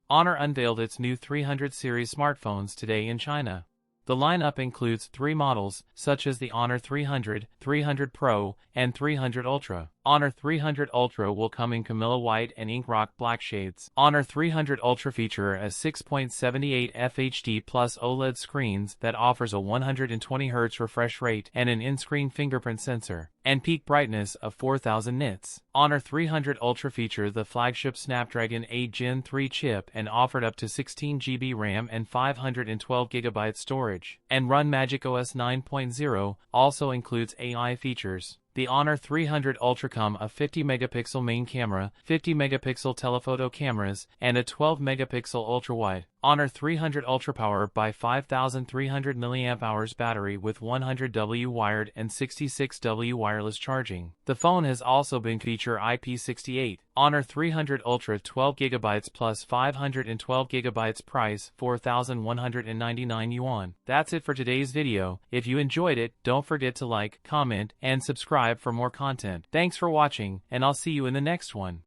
Honor unveiled its new 300 series smartphones today in China. The lineup includes 3 models, such as the Honor 300, 300 Pro, and 300 Ultra. Honor 300 Ultra will come in Camilla White and Ink Rock Black shades. Honor 300 Ultra feature a 6.78 FHD plus OLED screens that offers a 120Hz refresh rate and an in-screen fingerprint sensor, and peak brightness of 4000 nits. Honor 300 Ultra feature the flagship Snapdragon 8 Gen 3 chip and offered up to 16GB RAM and 512GB storage, and run Magic OS 9.0, also includes AI features. The Honor 300 Ultra come a 50-megapixel main camera, 50-megapixel telephoto cameras, and a 12-megapixel ultra-wide. Honor 300 Ultra powered by 5300 mAh battery with 100W wired and 66W wireless charging. The phone has also been feature IP68. Honor 300 Ultra 12GB plus 512GB price 4,199 yuan. That's it for today's video. If you enjoyed it, don't forget to like, comment, and subscribe for more content. Thanks for watching, and I'll see you in the next one.